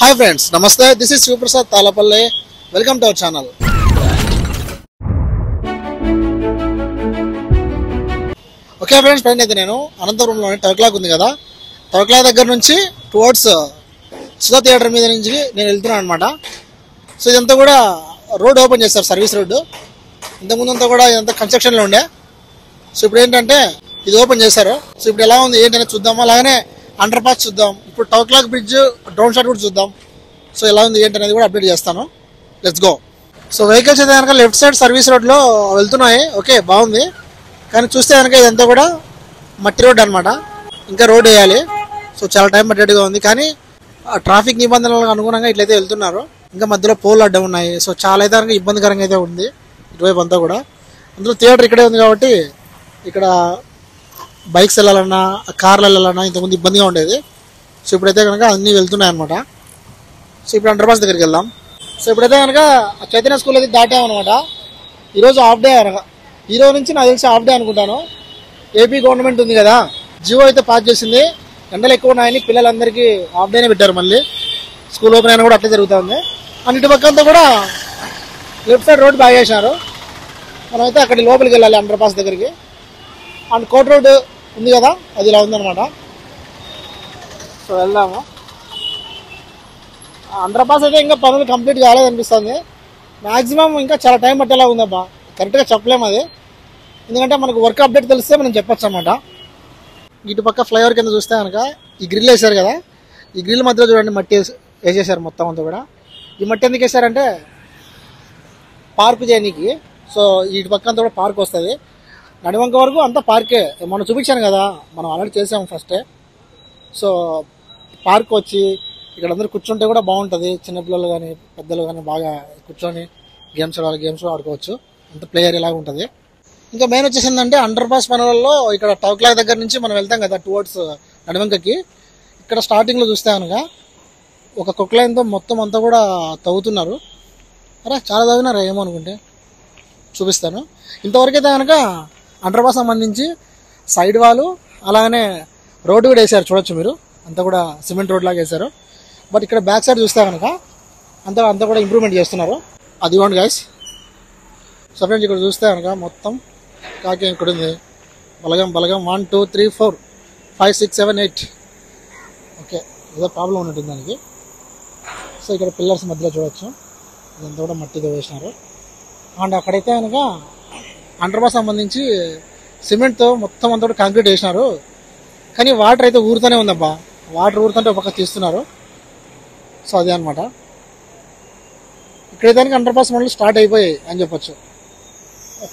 Hi friends, Namaste. This is Sivaprasad Thallapalle. Welcome to our channel. Okay friends, నేను అనంతపురంలోని టర్క్లాక్ ఉంది కదా, టర్క్లాక్ దగ్గర నుంచి టువర్డ్స్ సుధా థియేటర్ మీద నుంచి నేను వెళ్తున్నాను అనమాట. సో ఇదంతా కూడా రోడ్ ఓపెన్ చేస్తారు, సర్వీస్ రోడ్డు. ఇంతకుముందంతా కూడా ఇదంతా కన్స్ట్రక్షన్లో ఉండే. సో ఇప్పుడు ఏంటంటే ఇది ఓపెన్ చేశారు. సో ఇప్పుడు ఎలా ఉంది ఏంటనేది చూద్దాం. అలాగనే అండర్ పాస్ చూద్దాం. ఇప్పుడు టర్క్లాక్ బ్రిడ్జ్ డ్రోన్ షాట్ కూడా చూద్దాం. సో ఎలా ఉంది ఏంటనేది కూడా అప్డేట్ చేస్తాను. Let's go. సో వెహికల్స్ అయితే కనుక లెఫ్ట్ సైడ్ సర్వీస్ రోడ్లో వెళ్తున్నాయి. ఓకే, బాగుంది. కానీ చూస్తే కనుక ఇదంతా కూడా మట్టి రోడ్ అనమాట. ఇంకా రోడ్ వేయాలి. సో చాలా టైం పట్టేట్టుగా ఉంది. కానీ ట్రాఫిక్ నిబంధనలకు అనుగుణంగా ఇట్లయితే వెళ్తున్నారు. ఇంకా మధ్యలో పోల్ అడ్డం ఉన్నాయి. సో చాలా అయితే కనుక ఇబ్బందికరంగా అయితే ఉంది ఇటువైపు అంతా కూడా. అందులో థియేటర్ ఇక్కడే ఉంది కాబట్టి ఇక్కడ బైక్స్ వెళ్ళాలన్నా కార్లు వెళ్ళాలన్నా ఇంతకుముందు ఇబ్బందిగా ఉండేది. సో ఇప్పుడైతే కనుక అన్నీ వెళ్తున్నాయి అనమాట. సో ఇప్పుడు అండర్ పాస్ దగ్గరికి వెళ్దాం. సో ఇప్పుడైతే కనుక చైతన్య స్కూల్ అయితే దాటామన్నమాట. ఈరోజు హాఫ్ డే అనగా, ఈరోజు నుంచి నాకు తెలిసి హాఫ్ డే అనుకుంటాను. ఏపీ గవర్నమెంట్ ఉంది కదా, జియో అయితే పాస్ చేసింది. ఎండలు ఎక్కువ ఉన్నాయని పిల్లలందరికీ హాఫ్ డేనే పెట్టారు. మళ్ళీ స్కూల్ ఓపెన్ అయినా కూడా అట్లే జరుగుతుంది. అండ్ ఇటు పక్కంతా కూడా లెఫ్ట్ సైడ్ రోడ్ బాగా చేసినారు. మనమైతే అక్కడి లోపలికి వెళ్ళాలి అండర్ పాస్ దగ్గరికి. అండ్ కోట్ రోడ్ ఉంది కదా, అది ఇలా ఉందన్నమాట. సో వెళ్దాము. అండర్ పాస్ అయితే ఇంకా పనులు కంప్లీట్ కాలేదనిపిస్తుంది. మ్యాక్సిమం ఇంకా చాలా టైం పట్టేలా ఉందబ్బా. కరెక్ట్గా చెప్పలేము అది, ఎందుకంటే మనకు వర్క్ అప్డేట్ తెలిస్తే మనం చెప్పొచ్చు అన్నమాట. ఇటు పక్క ఫ్లైఓవర్ కింద చూస్తే కనుక ఈ గ్రిల్ వేసారు కదా, ఈ గ్రిల్ మధ్యలో చూడండి మట్టి వేసేసారు మొత్తం అంతా కూడా. ఈ మట్టి ఎందుకు వేసారంటే పార్క్ చేయడానికి. సో ఇటు పక్క అంతా కూడా పార్క్ వస్తుంది. నడివంక వరకు అంతా పార్కే. మనం చూపించాను కదా, మనం ఆల్రెడీ చేసాము ఫస్టే. సో పార్క్ వచ్చి ఇక్కడ అందరూ కూర్చుంటే కూడా బాగుంటుంది. చిన్నపిల్లలు కానీ పెద్దలు కానీ బాగా కూర్చొని గేమ్స్ ఆడుకోవచ్చు. అంత ప్లేయర్ ఇలాగ ఉంటుంది. ఇంకా మెయిన్ వచ్చేసిందంటే అండర్ పాస్ పనులలో ఇక్కడ టర్క్లాక్ దగ్గర నుంచి మనం వెళ్తాం కదా టువర్డ్స్ నడివంకకి. ఇక్కడ స్టార్టింగ్లో చూస్తే కనుక ఒక కొక్లైన్తో మొత్తం అంతా కూడా తవ్వుతున్నారు. అరే చాలా తవ్వినారా ఏమో అనుకుంటే చూపిస్తాను. ఇంతవరకు అయితే కనుక అండర్ పాస్ సంబంధించి సైడ్ వాలు అలాగనే రోడ్డు కూడా వేసారు, చూడొచ్చు మీరు. అంతా కూడా సిమెంట్ రోడ్ లాగా వేశారు. బట్ ఇక్కడ బ్యాక్ సైడ్ చూస్తే కనుక అంతా కూడా ఇంప్రూవ్మెంట్ చేస్తున్నారు. అది ఇవ్వండి గైస్. సో ఫ్రెండ్స్ ఇక్కడ చూస్తే కనుక మొత్తం కాకి ఇక్కడ ఉంది. బలగం 1 2 3 4 5 6 7 8. ఓకే, ఏదో ప్రాబ్లం ఉన్నట్టుంది దానికి. సో ఇక్కడ పిల్లర్స్ మధ్యలో చూడొచ్చు, ఇదంతా కూడా మట్టితో వేసినారు. అండ్ అక్కడైతే కనుక అండర్ పాస్ సంబంధించి సిమెంట్తో మొత్తం అంతా కూడా కాంక్రీట్ వేసినారు. కానీ వాటర్ అయితే ఊరుతూనే ఉందబ్బా. వాటర్ ఊరుతుంటే ఒక పక్క తీస్తున్నారు. సో అదే అనమాట. ఇక్కడైతే కనుక అండర్ పాస్ మళ్ళీ స్టార్ట్ అయిపోయాయి అని చెప్పొచ్చు.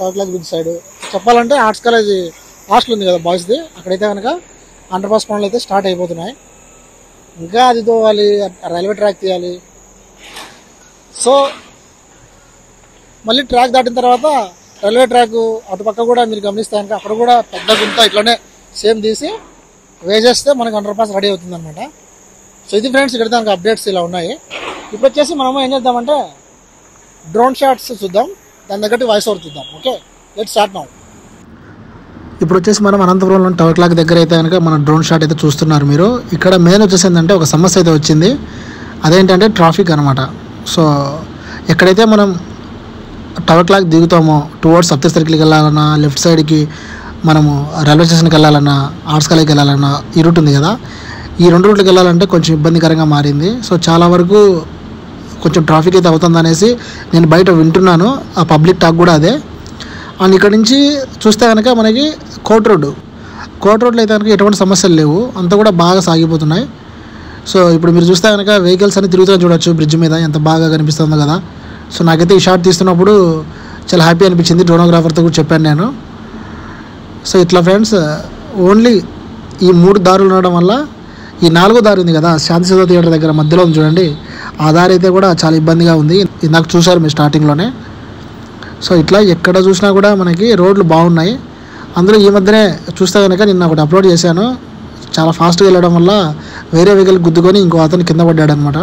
టర్క్లాక్ బ్రిడ్జ్ సైడ్ చెప్పాలంటే ఆర్ట్స్ కాలేజ్ హాస్టల్ ఉంది కదా బాయ్స్ది, అక్కడైతే కనుక అండర్ పాస్ పనులు అయితే స్టార్ట్ అయిపోతున్నాయి. ఇంకా అది తోవాలి, రైల్వే ట్రాక్ తీయాలి. సో మళ్ళీ ట్రాక్ దాటిన తర్వాత రైల్వే ట్రాక్ అటుపక్క కూడా మీరు గమనిస్తే కనుక అక్కడ కూడా పెద్ద గుంత ఇట్లనే సేమ్ తీసి వేసేస్తే మనకు అండర్ పాస్ రెడీ అవుతుంది అనమాట. సో ఇది ఫ్రెండ్స్ ఇక్కడ దానికి అప్డేట్స్ ఇలా ఉన్నాయి. ఇప్పుడు వచ్చేసి మనము ఏం చేద్దామంటే డ్రోన్ షాట్స్ చూద్దాం, దాని తగ్గట్టు వాయిస్ ఓవర్ చూద్దాం. Okay, let's start now. ఇప్పుడు వచ్చేసి మనం అనంతపురంలో టర్క్లాక్ దగ్గర అయితే కనుక మన డ్రోన్ షాట్ అయితే చూస్తున్నారు మీరు. ఇక్కడ మెయిన్ వచ్చేసి ఏంటంటే ఒక సమస్య అయితే వచ్చింది. అదేంటంటే ట్రాఫిక్ అనమాట. సో ఎక్కడైతే మనం టర్క్లాక్ దిగుతామో టువర్డ్స్ సప్త సర్కిల్కి వెళ్ళాలన్నా, లెఫ్ట్ సైడ్కి మనము రైల్వే స్టేషన్కి వెళ్ళాలన్నా, ఆర్ట్స్ కాలేజ్కి వెళ్ళాలన్నా ఈ రూట్ ఉంది కదా, ఈ రెండు రూట్లకు వెళ్ళాలంటే కొంచెం ఇబ్బందికరంగా మారింది. సో చాలా వరకు కొంచెం ట్రాఫిక్ అయితే అవుతుంది అనేసి నేను బయట వింటున్నాను. ఆ పబ్లిక్ టాక్ కూడా అదే. అండ్ ఇక్కడ నుంచి చూస్తే కనుక మనకి కోట్ రోడ్లో అయితే కనుక ఎటువంటి సమస్యలు లేవు, అంతా కూడా బాగా సాగిపోతున్నాయి. సో ఇప్పుడు మీరు చూస్తే కనుక వెహికల్స్ అన్ని తిరుగుతూ చూడొచ్చు బ్రిడ్జ్ మీద, ఎంత బాగా కనిపిస్తుందో కదా. సో నాకైతే ఈ షాట్ తీస్తున్నప్పుడు చాలా హ్యాపీ అనిపించింది. డ్రోనోగ్రాఫర్తో కూడా చెప్పాను నేను. సో ఇట్లా ఫ్రెండ్స్ ఓన్లీ ఈ 3 దారులు ఉండడం వల్ల ఈ 4వ దారి ఉంది కదా శాంతి సుధా థియేటర్ దగ్గర మధ్యలో ఉంది చూడండి, ఆ దారి అయితే కూడా చాలా ఇబ్బందిగా ఉంది. ఇందాక చూసారు మీరు స్టార్టింగ్లోనే. సో ఇట్లా ఎక్కడ చూసినా కూడా మనకి రోడ్లు బాగున్నాయి. అందులో ఈ మధ్యనే చూస్తే కనుక నిన్న ఒకటి అప్లోడ్ చేశాను. చాలా ఫాస్ట్గా వెళ్ళడం వల్ల వేరే వెహికల్ గుద్దుకొని ఇంకో అతను కింద పడ్డాడు అనమాట.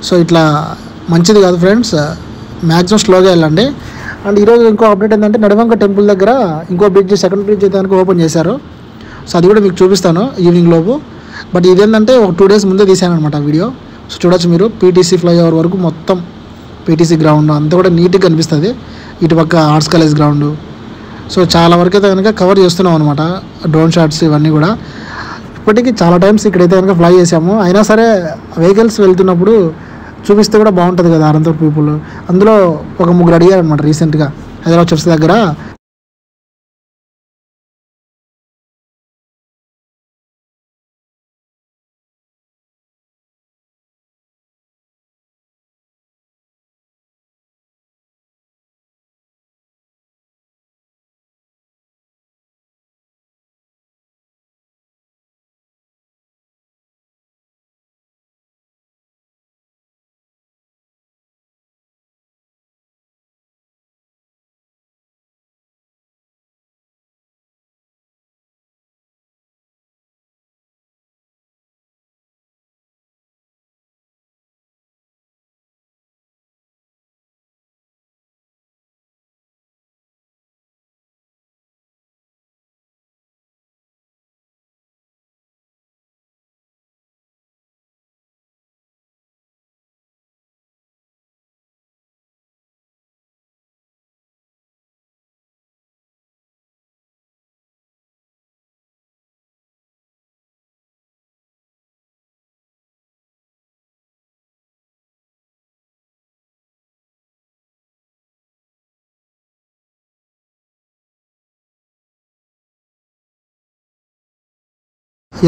సో ఇట్లా మంచిది కాదు ఫ్రెండ్స్, మ్యాక్సిమం స్లోగా వెళ్ళండి. అండ్ ఈరోజు ఇంకో అప్డేట్ ఏంటంటే నడివంక టెంపుల్ దగ్గర ఇంకో బ్రిడ్జ్, సెకండ్ బ్రిడ్జ్ అయితే కనుక ఓపెన్ చేశారు. సో అది కూడా మీకు చూపిస్తాను ఈవినింగ్ లోపు. బట్ ఇదేంటంటే ఒక 2 days ముందే తీసాను అనమాట వీడియో. సో చూడొచ్చు మీరు పీటీసీ ఫ్లైఓవర్ వరకు మొత్తం పీటీసీ గ్రౌండ్ అంతా కూడా నీట్గా కనిపిస్తుంది. ఇటుపక్క ఆర్ట్స్ కాలేజ్ గ్రౌండ్. సో చాలా వరకు అయితే కనుక కవర్ చేస్తున్నాం అనమాట డ్రోన్ షాట్స్ ఇవన్నీ కూడా. ఇప్పటికీ చాలా టైమ్స్ ఇక్కడైతే కనుక ఫ్లై చేసాము. అయినా సరే వెహికల్స్ వెళ్తున్నప్పుడు చూపిస్తే కూడా బాగుంటుంది కదా అనంతపురం పీపుల్. అందులో ఒక ముగ్గురు అడిగారు అనమాట రీసెంట్గా హైదరాబాద్ చర్చ్ దగ్గర.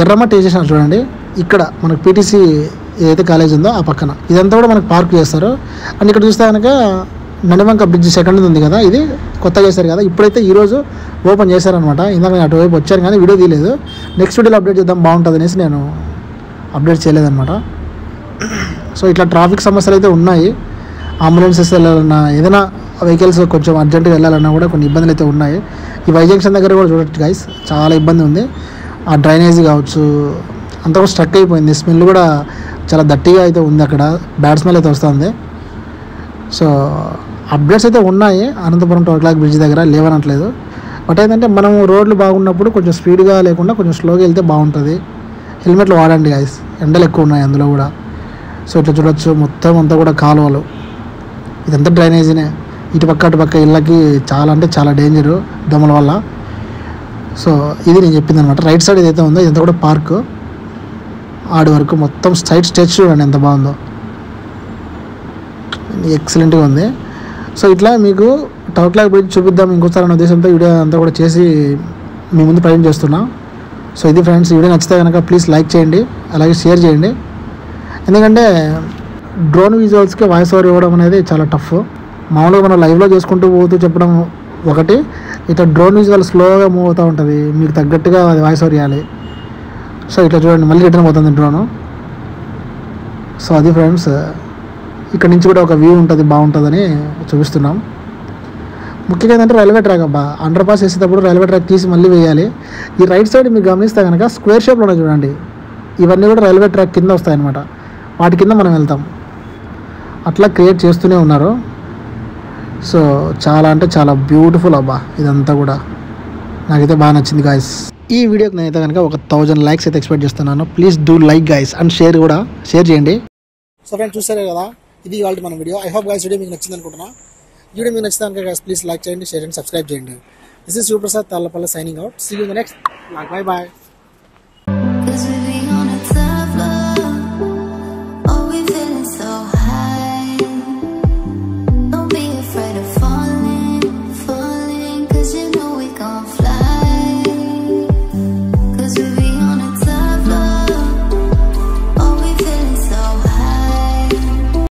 ఎర్రమట్టి వేసేసినారు చూడండి. ఇక్కడ మనకు పీటీసీ ఏదైతే కాలేజ్ ఉందో ఆ పక్కన ఇదంతా కూడా మనకు పార్క్ చేస్తారు. అండ్ ఇక్కడ చూస్తే కనుక నడివంక బ్రిడ్జ్ సెకండ్ ఉంది కదా, ఇది కొత్తగా చేశారు కదా. ఇప్పుడైతే ఈరోజు ఓపెన్ చేశారనమాట. ఇందాక నేను అటువైపు వచ్చాను కానీ వీడియో తీయలేదు. నెక్స్ట్ వీడియోలో అప్డేట్ చేద్దాం బాగుంటుంది అనేసి నేను అప్డేట్ చేయలేదన్నమాట. సో ఇట్లా ట్రాఫిక్ సమస్యలు అయితే ఉన్నాయి. అంబులెన్సెస్ వెళ్ళాలన్నా ఏదైనా వెహికల్స్ కొంచెం అర్జెంటుగా వెళ్ళాలన్నా కూడా కొన్ని ఇబ్బందులు అయితే ఉన్నాయి. ఈ వై జంక్షన్ దగ్గర కూడా చూడొచ్చు గైస్, చాలా ఇబ్బంది ఉంది. ఆ డ్రైనేజీ కావచ్చు అంతా కూడా స్ట్రక్ అయిపోయింది. స్మెల్ కూడా చాలా దట్టిగా అయితే ఉంది, అక్కడ బ్యాడ్ స్మెల్ అయితే వస్తుంది. సో అప్డేట్స్ అయితే ఉన్నాయి అనంతపురం 12 o'clock బ్రిడ్జ్ దగ్గర, లేవనట్లేదు. బట్ ఏంటంటే మనం రోడ్లు బాగున్నప్పుడు కొంచెం స్పీడ్గా లేకుండా కొంచెం స్లోగా వెళ్తే బాగుంటుంది. హెల్మెట్లు వాడండి గైస్, ఎండలు ఎక్కువ ఉన్నాయి అందులో కూడా. సో ఇట్లా చూడొచ్చు మొత్తం అంతా కూడా కాలువలు, ఇదంతా డ్రైనేజీనే. ఇటుపక్క అటుపక్క ఇళ్ళకి చాలా అంటే చాలా డేంజరు దోమల వల్ల. సో ఇది నేను చెప్పింది అనమాట. రైట్ సైడ్ ఏదైతే ఉందో ఇదంతా కూడా పార్క్. ఆడి వరకు మొత్తం సైడ్ స్టెచ్ చూడండి ఎంత బాగుందో, ఎక్సలెంట్గా ఉంది. సో ఇట్లా మీకు 12 o'clock బ్రిడ్జ్ చూపిద్దాం ఇంకోసారి అనే ఉద్దేశంతో వీడియో అంతా కూడా చేసి మీ ముందు ప్రజెంట్ చేస్తున్నా. సో ఇది ఫ్రెండ్స్, వీడియో నచ్చితే కనుక ప్లీజ్ లైక్ చేయండి, అలాగే షేర్ చేయండి. ఎందుకంటే డ్రోన్ విజువల్స్కి వాయిస్ ఓవర్ ఇవ్వడం అనేది చాలా టఫ్. మామూలుగా మనం లైవ్లో చేసుకుంటూ పోతూ చెప్పడం ఒకటి, ఇట్లా డ్రోన్ విజువల్ స్లోగా మూవ్ అవుతూ ఉంటుంది, మీకు తగ్గట్టుగా అది వాయిస్ ఓవర్ ఇవ్వాలి. సో ఇట్లా చూడండి మళ్ళీ రిటర్న్ పోతుంది డ్రోను. సో అది ఫ్రెండ్స్, ఇక్కడ నుంచి కూడా ఒక వ్యూ ఉంటుంది, బాగుంటుందని చూపిస్తున్నాం. ముఖ్యంగా ఏంటంటే రైల్వే ట్రాక్ అబ్బా, అండర్ పాస్ వేసేటప్పుడు రైల్వే ట్రాక్ తీసి మళ్ళీ వేయాలి. ఈ రైట్ సైడ్ మీరు గమనిస్తే కనుక స్క్వేర్ షేప్లో ఉన్నాయి చూడండి, ఇవన్నీ కూడా రైల్వే ట్రాక్ కింద వస్తాయన్నమాట. వాటి కింద మనం వెళ్తాం. అట్లా క్రియేట్ చేస్తూనే ఉన్నారు. సో చాలా అంటే చాలా బ్యూటిఫుల్ అబ్బా, ఇదంతా కూడా నాకైతే బాగా నచ్చింది గాయస్. ఈ వీడియోకి నేనైతే కనుక ఒక 1000 likes అయితే ఎక్స్పెక్ట్ చేస్తున్నాను. Please do like guys and share కూడా షేర్ చేయండి. సో ఫ్రెండ్స్ చూసారే కదా, ఇది ఇవాళ మన video. I hope guys video మీకు నచ్చింది అనుకుంటున్నా. వీడియో మీకు నచ్చితే కనుక గైస్ ప్లీజ్ లైక్ చేయండి, షేర్ అండ్ సబ్స్క్రైబ్ చేయండి. This is Shivaprasad Tallapalli signing out. See you in the next. Bye bye.